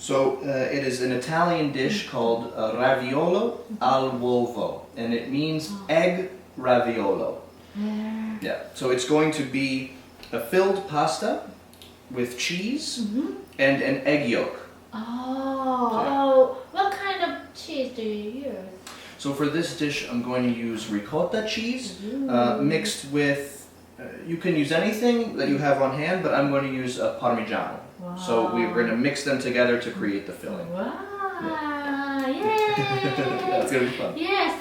So it is an Italian dish called Raviolo al uovo, and it means egg raviolo. Yeah, so it's going to be a filled pasta with cheese and an egg yolk. Oh, what kind of cheese do you use? So for this dish, I'm going to use ricotta cheese mixed with, you can use anything that you have on hand, but I'm going to use a Parmigiano. Wow. So we're going to mix them together to create the filling. Wow, Yeah. yay! Yeah, it's going to be fun. Yes,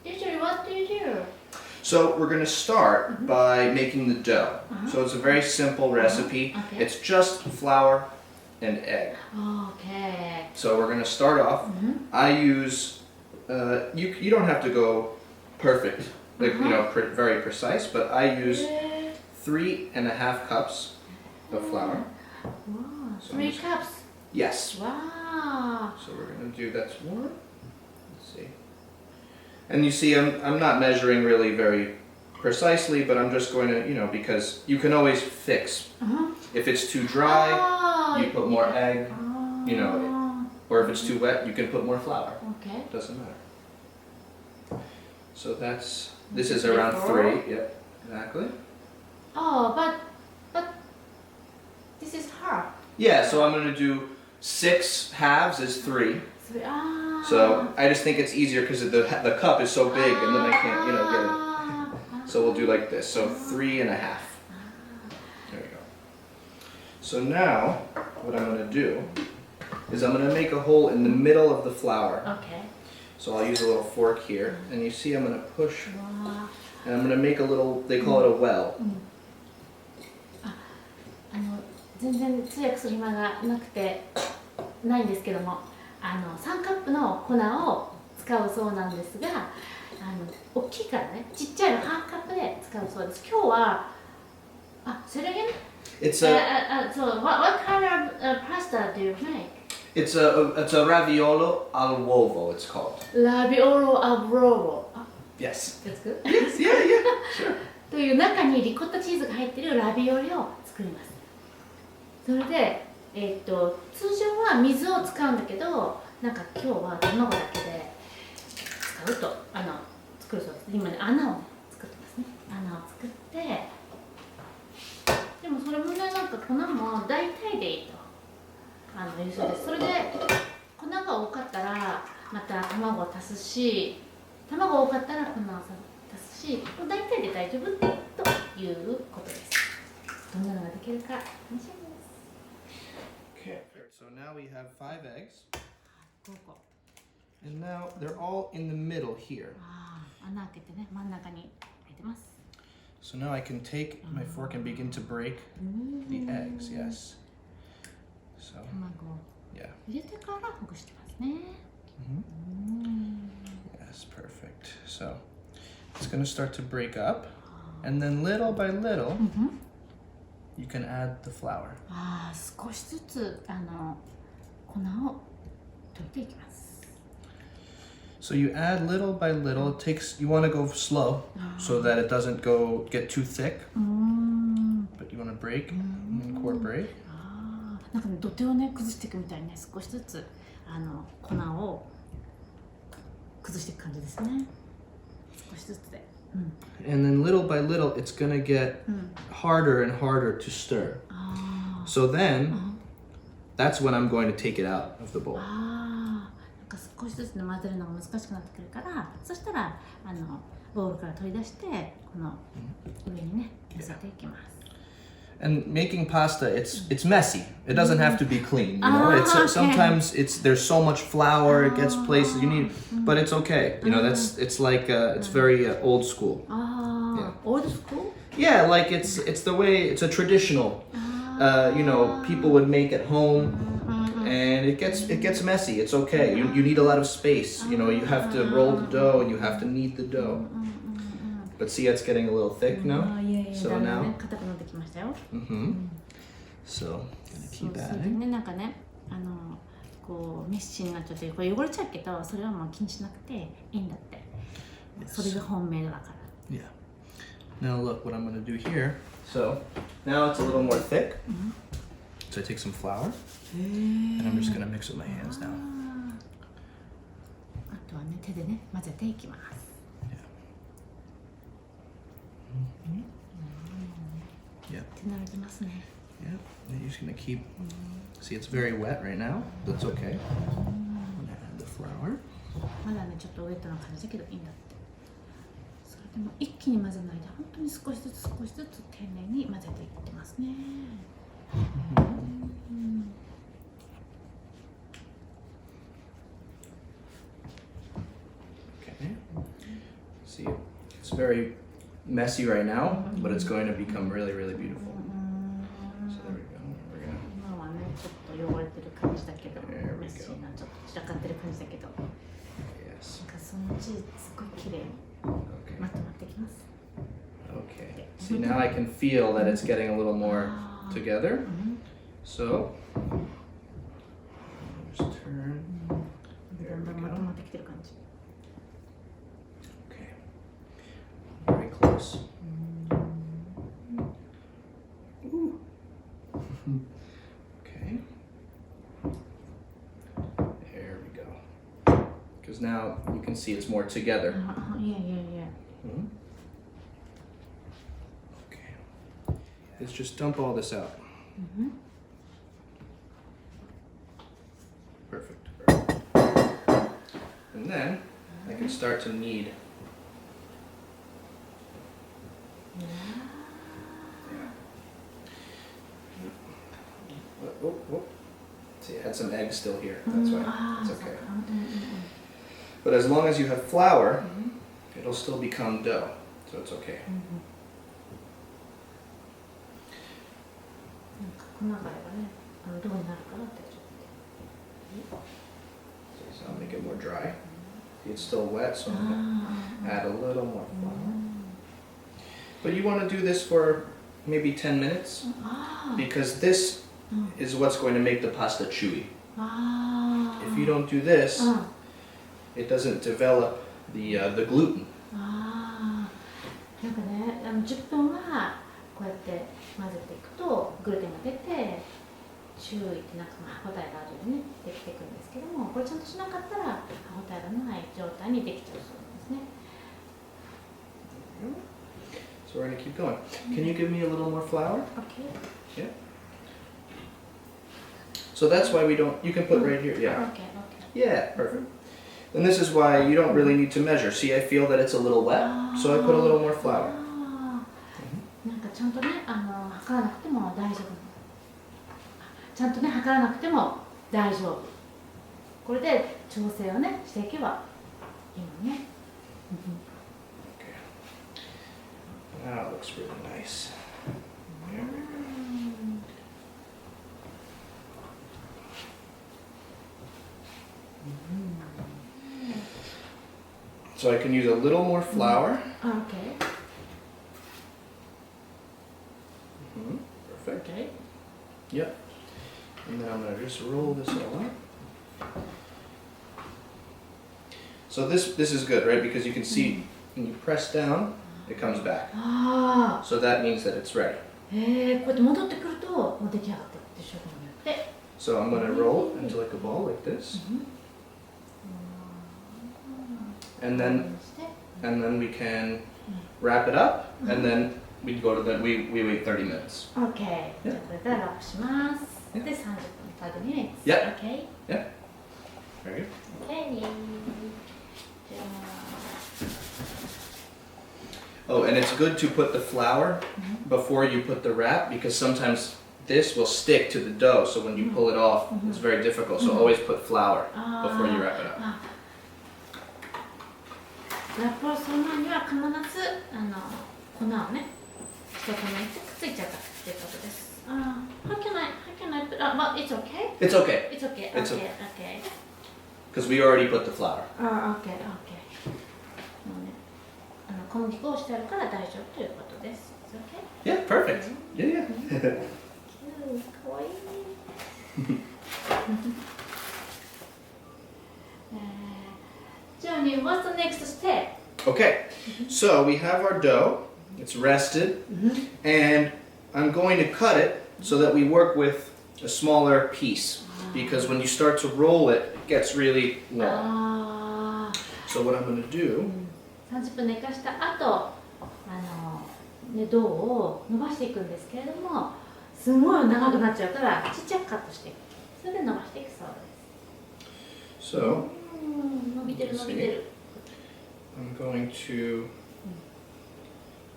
usually what do you do? So we're going to start by making the dough. So it's a very simple recipe. Okay. It's just flour and egg. Okay. So we're going to start off. I use, you don't have to go perfect, like, you know, very precise, but I use 3.5 cups of flour. Wow, So 3 cups. Yes. Wow. So we're going to do, that's one. Let's see. And you see, I'm not measuring really very precisely, but I'm just going to, you know, because you can always fix. If it's too dry, you put more egg, you know, or if it's too wet, you can put more flour. Okay. Doesn't matter. So this is around 3. Yep, exactly. Oh, but this is hard. Yeah, so I'm going to do 6 halves is 3. So I just think it's easier because the cup is so big and then I can't, you know, get it. So we'll do like this. So 3.5. There we go. So now what I'm going to do is I'm going to make a hole in the middle of the flour. Okay. So I'll use a little fork here, and you see I'm going to push, Wow. and I'm going to make a little, they call it a well. 全然通訳する暇がなくてないんですけども、3カップの粉を使うそうなんですが、大きいからね、ちっちゃいのハーフカップで使うそうです。今日は、それだけね。It's So what kind of pasta do you make? it's a raviolo al uovo. It's called. Raviolo al uovo. Yes. That's good. Yes. Yeah. Sure. という中にリコッタチーズが入っているラビオリを作ります。それで、通常は水を使うんだけど、なんか今日は卵だけで使うと作るそうです。今ね、穴をね作ってますね。穴を作って、でもそれもね、なんか粉も大体でいいというそうです。それで粉が多かったらまた卵を足すし、卵が多かったら粉を足すし、大体で大丈夫ということです。どんなのができるか楽しみです。Okay. So now we have 5 eggs, 5個。and now they're all in the middle here. 穴開けてね、真ん中に入れてます。So now I can take my fork and begin to break the eggs. Yes. So 卵を yeah. 入れてからほぐしてますね。Yes, perfect. So it's going to start to break up, and then little by little, you can add the flour. 少しずつ粉を溶いていきます。So you add little by little. It takes. You want to go slow so that it doesn't get too thick. But you want to break and incorporate. なんかね、土手をね崩していくみたいにね、少しずつ粉を崩していく感じですね。少しずつで。And then little by little, it's gonna get harder and harder to stir. So then, that's when I'm going to take it out of the bowl. なんか少しずつね混ぜるのが難しくなってくるから、そしたらボウルから取り出してこの上にね乗せていきます。And making pasta, it's messy. It doesn't have to be clean. You know, sometimes there's so much flour, it gets places you need, but it's okay. You know, it's like it's very old school. Old school? Yeah, like it's the way it's a traditional. You know, people would make at home, and it gets messy. It's okay. You need a lot of space. You know, you have to roll the dough and you have to knead the dough. But see, it's getting a little thick now. So now. So gonna keep adding. なんかね、こうメッシになっちゃってこれ汚れちゃうけど、それはもう気にしなくていいんだって。それが本命だから。Yeah. Now look what I'm gonna do here. So now it's a little more thick. So I take some flour, and I'm just gonna mix with my hands now. あとはね、手でね、混ぜていきます。Yeah. 手慣れてますね。Yeah. And you're just gonna keep. See, it's very wet right now. That's okay. I'm gonna add the flour. まだね、ちょっとウェットな感じだけどいいんだって。それでも一気に混ぜないで、本当に少しずつ丁寧に混ぜていってますね。Okay. See, it's very messy right now, but it's going to become really, really beautiful. So there we go. We're gonna. 今はね、ちょっと汚れてる感じだけど、メ There we ッシ go. ーなちょっと散らかってる感じだけど、なん Yes. かそのうちすごい綺麗に Okay. まとまってきます。Okay. See, now I can feel that it's getting a little more together. So, just turn. だんだんまとまってきてる感じ。Okay. Very close. Ooh. Okay. There we go. Because now you can see it's more together. Yeah. Okay. Let's just dump all this out. Perfect. And then I can start to knead. Yeah. Oh. See, I had some eggs still here. That's why. It's okay. But as long as you have flour, it'll still become dough. So it's okay. 粉があればね、どうになるかなってちょっ So I'll make it more dry. It's still wet, so I'm gonna add a little more flour. But you want to do this for maybe 10 minutes because this is what's going to make the pasta chewy. If you don't do this, it doesn't develop the gluten. なんかね、10分はこうやって混ぜていくとグルテンが出て注意ってなんか歯応えがあるようにねできていくんですけども、これちゃんとしなかったら歯応えがない状態にできちゃうそうですね。So we're going to keep going. Can you give me a little more flour? Okay. Yeah. So that's why we don't, you can put right here, yeah. Okay. Yeah, perfect. And this is why you don't really need to measure. See, I feel that it's a little wet, so I put a little more flour. なんかちゃんとね、測らなくても大丈夫。ちゃんとね、測らなくても大丈夫。これで調整をね、していけばいいのね。Okay. Now it looks really nice. There we go. So I can use a little more flour. Okay. Perfect. Okay. Yep. And then I'm going to just roll this all up. So this is good, right? Because you can see when you press down, it comes back. So that means that it's ready. こうやって戻ってくるともう出来上がってくるでしょうによって。So I'm going to roll it into like a ball like this. And then we can wrap it up, and then we go to the we wait 30 minutes. Okay. じゃあこれからラップします。で30分30 minutes. Yeah. Okay. Yeah. Very good. Okay. じゃあ Oh, and it's good to put the flour before you put the wrap because sometimes this will stick to the dough. So when you pull it off, it's very difficult. So always put flour before you wrap it up. ラップをする前には必ず粉をね一つ抜いてくっついちゃうからっていうことです。How can I put? Well, it's okay. It's okay. It's okay. It's Okay. Because we already put the flour. Okay. もうね、小麦粉をしてあるから大丈夫ということです。It's okay? Yeah, perfect. Yeah. Cute. かわいい。Johnny, what's the next step? Okay, so we have our dough. It's rested, and I'm going to cut it so that we work with a smaller piece because when you start to roll it, it gets really long. So what I'm going to do 30分寝かした後、銅を伸ばしていくんですけれども、すごい長くなっちゃうからちっちゃくカットしていく。それで伸ばしていくそうです。So, 伸びてる伸びてる。I'm going to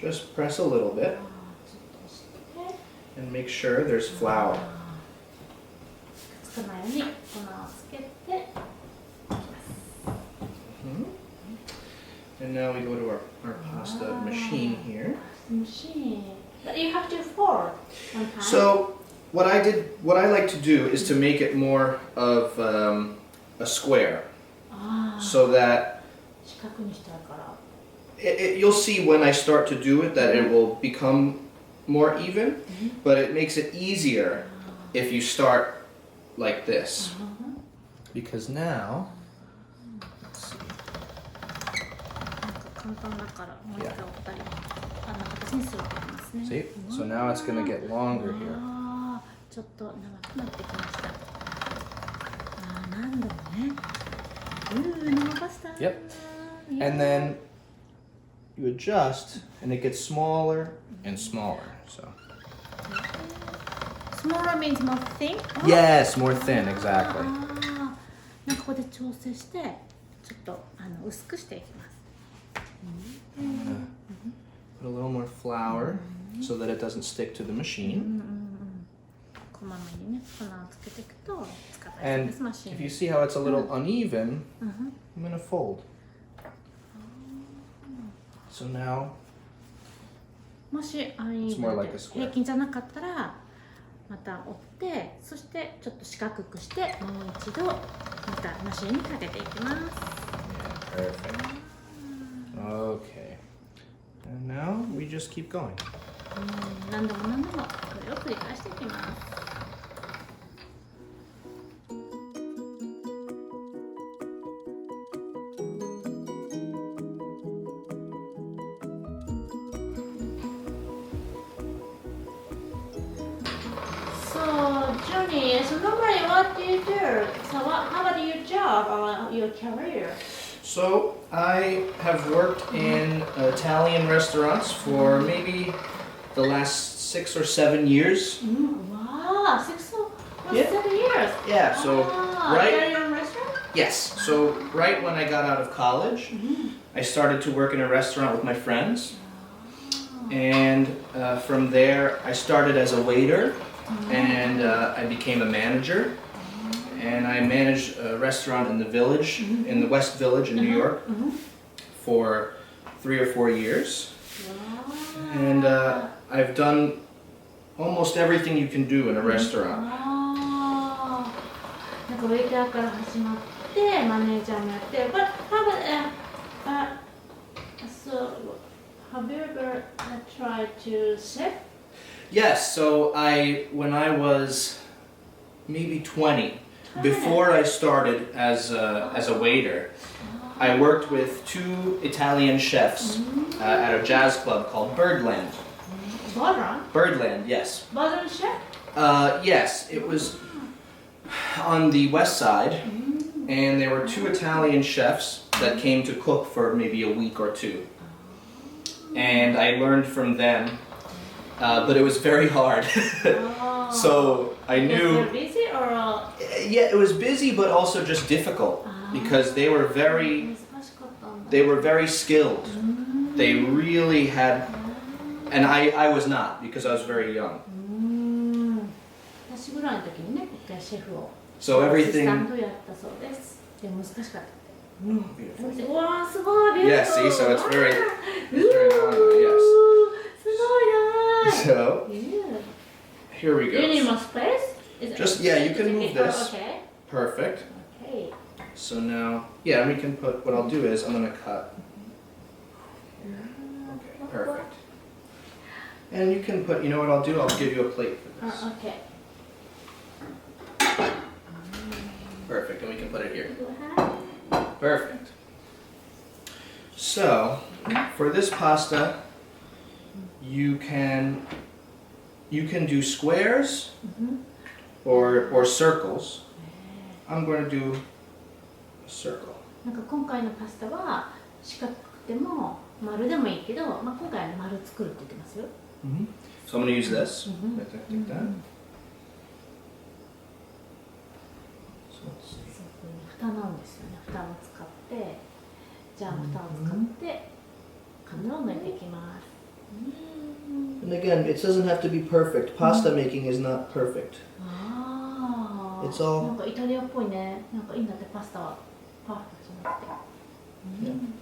just press a little bit and make sure there's flour. つかないように粉をつけていきます。And now we go to our pasta machine here. Machine. But you have to fold one time. So what I like to do is to make it more of a square, so that you'll see when I start to do it that it will become more even, but it makes it easier if you start like this. Because now, let's see. See? So now it's going to get longer here. ちょっと長くなってきました。何度もね。伸ばした。Yep. And then you adjust, and it gets smaller and smaller. So. Smaller means more thin? Yes, more thin, exactly. なんかここで調整して、ちょっと薄くしていきます。Put a little more flour so that it doesn't stick to the machine. And if you see how it's a little uneven, I'm going to fold. So now it's more like a square. 平均じゃなかったらまた折って、そしてちょっと四角くしてもう一度またマシンにかけていきます。Perfect. Okay. And now we just keep going. 何度も何度もこれを繰り返していきます。Johnny, so normally what do you do? So how about your job or your career? So I have worked in Italian restaurants for maybe the last 6 or 7 years. Wow, 6 or 7 years? Yeah, so right. Italian restaurant? Yes, so right when I got out of college, I started to work in a restaurant with my friends. And from there, I started as a waiter. And I became a manager, and I managed a restaurant in the village, in the West Village in New York, for 3 or 4 years. And I've done almost everything you can do in a restaurant. なんかウェイターから始まってマネージャーもやって、but so have you ever tried to chef? Yes, so when I was maybe 20, before I started as a waiter, I worked with 2 Italian chefs at a jazz club called Birdland. Birdland, yes. Birdland chef? Yes, it was on the west side, and there were 2 Italian chefs that came to cook for maybe a week or 2. And I learned from them. But it was very hard. So I knew. Was it busy or? Yeah, it was busy, but also just difficult because they were very skilled. They really had, and I was not because I was very young. So everything. Yeah, see, so it's very long, yes. So, here we go. Do you need more space? Just, yeah, you can move this. Okay. Perfect. Okay. So now, yeah, we can put, what I'll do is I'm going to cut. Okay, perfect. And you can put, you know what I'll do? I'll give you a plate for this. Okay. Perfect, and we can put it here. Perfect. So, for this pasta, you can do squares, or circles. I'm going to do a circle. なんか今回のパスタは四角くても丸でもいいけど、まあ、今回は丸作るって言ってますよ。So I'm going to use this. Like that. So let's see. 蓋なんですよね。蓋を使って、じゃあ蓋を使ってカヌレを抜いていきます。And again, it doesn't have to be perfect. Pasta making is not perfect. It's all なんかイタリアっぽいね。なんかいいんだってパスタはパーフェクトじゃなくて。